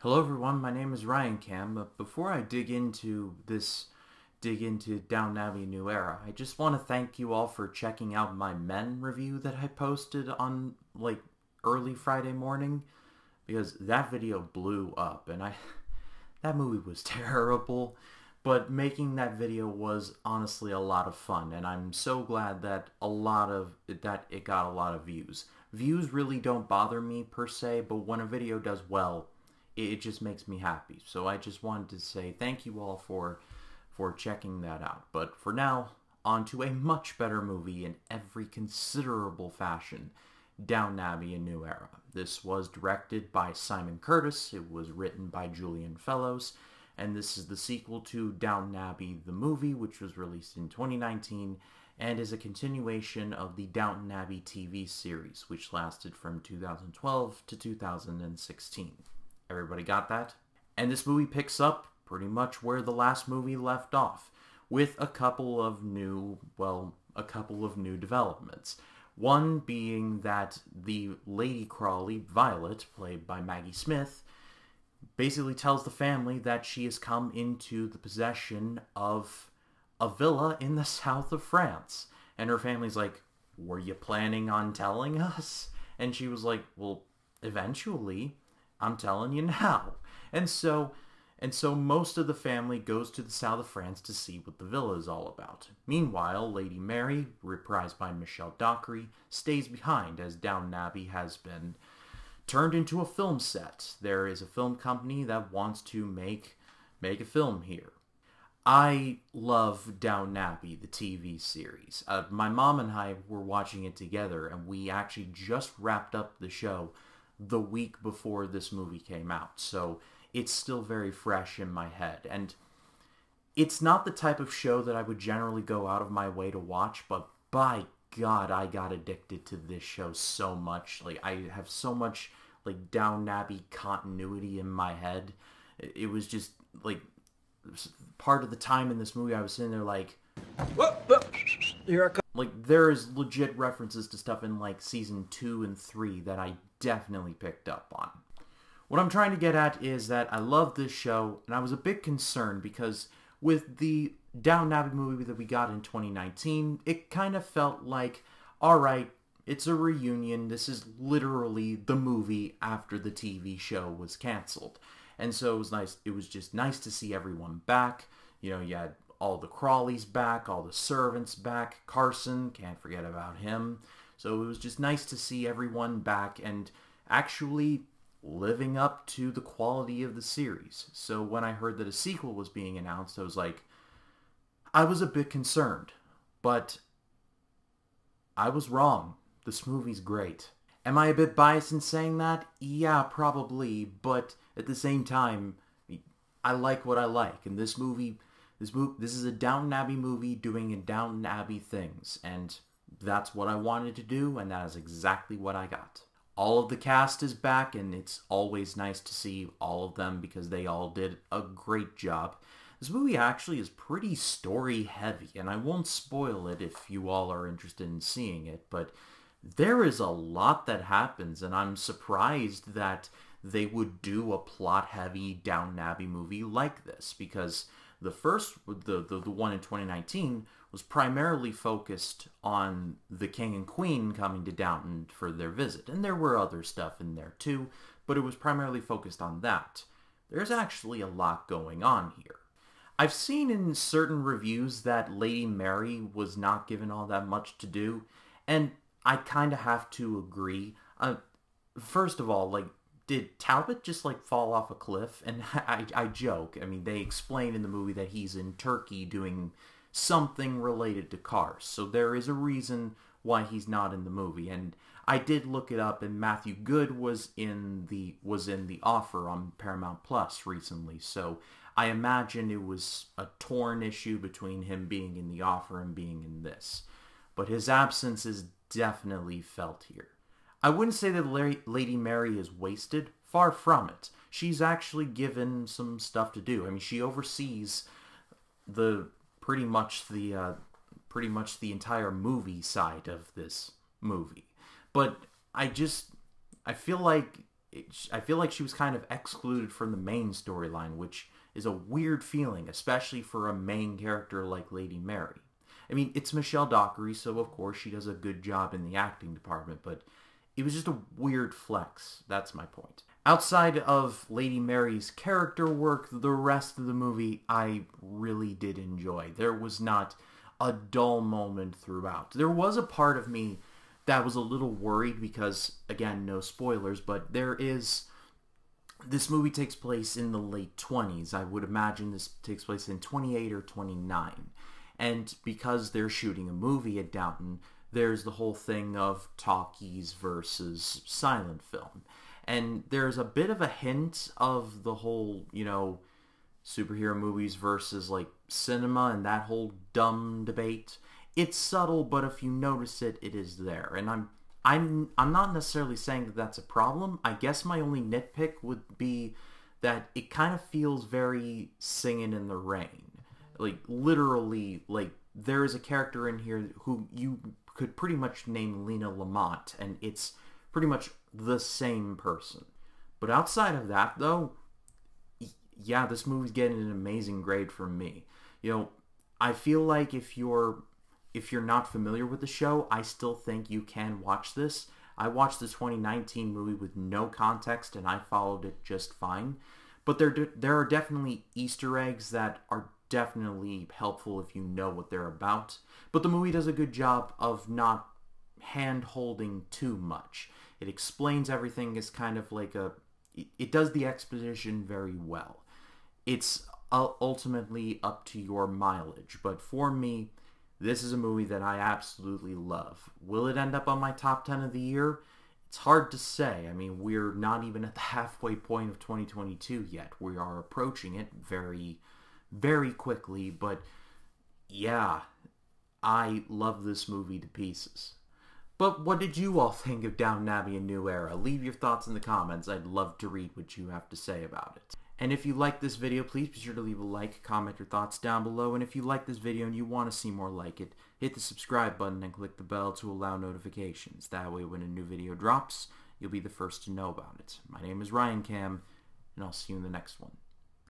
Hello everyone, my name is Ryan Cam, but before I dig into Downton Abbey New Era, I just want to thank you all for checking out my Men review that I posted on, early Friday morning, because that video blew up, and that movie was terrible, but making that video was honestly a lot of fun, and I'm so glad that it got a lot of views. Views really don't bother me per se, but when a video does well, it just makes me happy. So I just wanted to say thank you all for checking that out. But for now, on to a much better movie in every considerable fashion, Downton Abbey: A New Era. This was directed by Simon Curtis, it was written by Julian Fellowes, and this is the sequel to Downton Abbey the movie, which was released in 2019, and is a continuation of the Downton Abbey TV series, which lasted from 2012 to 2016. Everybody got that? And this movie picks up pretty much where the last movie left off, with a couple of new developments. One being that the Lady Crawley, Violet, played by Maggie Smith, basically tells the family that she has come into the possession of a villa in the south of France. And her family's like, were you planning on telling us? And she was like, well, eventually, I'm telling you now. And so most of the family goes to the south of France to see what the villa is all about. Meanwhile, Lady Mary, reprised by Michelle Dockery, stays behind as Downton Abbey has been turned into a film set. There is a film company that wants to make a film here. I love Downton Abbey, the TV series. My mom and I were watching it together, and we actually just wrapped up the show the week before this movie came out, so it's still very fresh in my head. And it's not the type of show that I would generally go out of my way to watch, but by God, I got addicted to this show so much. I have so much Downton Abbey continuity in my head. It was just part of the time in this movie I was sitting there whoa, here I come. There is legit references to stuff in season 2 and 3 that I definitely picked up on. What I'm trying to get at is that I love this show, and I was a bit concerned because with the Downton Abbey movie that we got in 2019, it kind of felt like, alright, it's a reunion. This is literally the movie after the TV show was canceled. And so it was nice. It was just nice to see everyone back. You know, you had all the Crawleys back, all the servants back. Carson, can't forget about him. So it was just nice to see everyone back and actually living up to the quality of the series. So when I heard that a sequel was being announced, I was a bit concerned. But I was wrong. This movie's great. Am I a bit biased in saying that? Yeah, probably. But at the same time, I like what I like. And this is a Downton Abbey movie doing a Downton Abbey things. And that's what I wanted to do, and that is exactly what I got. All of the cast is back, and it's always nice to see all of them because they all did a great job. This movie actually is pretty story-heavy, and I won't spoil it if you all are interested in seeing it, but there is a lot that happens, and I'm surprised that they would do a plot-heavy Downton Abbey movie like this, because the one in 2019 was primarily focused on the king and queen coming to Downton for their visit. And there were other stuff in there too, but it was primarily focused on that. There's actually a lot going on here. I've seen in certain reviews that Lady Mary was not given all that much to do, and I kind of have to agree. First of all, did Talbot just fall off a cliff? And I joke. I mean, they explain in the movie that he's in Turkey doing something related to cars. So there is a reason why he's not in the movie. And I did look it up, and Matthew Good was in the Offer on Paramount Plus recently. So I imagine it was a torn issue between him being in the Offer and being in this. But his absence is definitely felt here. I wouldn't say that Lady Mary is wasted. Far from it. She's actually given some stuff to do. I mean, she oversees pretty much the entire movie side of this movie. But I feel like I feel like she was kind of excluded from the main storyline, which is a weird feeling, especially for a main character like Lady Mary. I mean, it's Michelle Dockery, so of course she does a good job in the acting department, but it was just a weird flex. That's my point. Outside of Lady Mary's character work, the rest of the movie I really did enjoy. There was not a dull moment throughout. There was a part of me that was a little worried because, again, no spoilers, but this movie takes place in the late 20s. I would imagine this takes place in 28 or 29. And because they're shooting a movie at Downton, there's the whole thing of talkies versus silent film. And there's a bit of a hint of the whole, superhero movies versus, cinema and that whole dumb debate. It's subtle, but if you notice it, it is there. And I'm not necessarily saying that that's a problem. I guess my only nitpick would be that it kind of feels very Singing in the Rain. Literally, there is a character in here who you could pretty much name Lena Lamont, and it's pretty much the same person. But outside of that, though, yeah, this movie's getting an amazing grade from me. I feel like if you're not familiar with the show, I still think you can watch this. I watched the 2019 movie with no context, and I followed it just fine. But there are definitely Easter eggs that are definitely helpful if you know what they're about. But the movie does a good job of not hand-holding too much. It explains everything as kind of like it does the exposition very well. It's ultimately up to your mileage. But for me, this is a movie that I absolutely love. Will it end up on my top 10 of the year? It's hard to say. I mean, we're not even at the halfway point of 2022 yet. We are approaching it very, very quickly. But yeah, I love this movie to pieces. But what did you all think of Downton Abbey: A New Era? Leave your thoughts in the comments. I'd love to read what you have to say about it. And if you like this video, please be sure to leave a like, comment your thoughts down below. And if you like this video and you want to see more like it, hit the subscribe button and click the bell to allow notifications. That way when a new video drops, you'll be the first to know about it. My name is Ryan Cam, and I'll see you in the next one.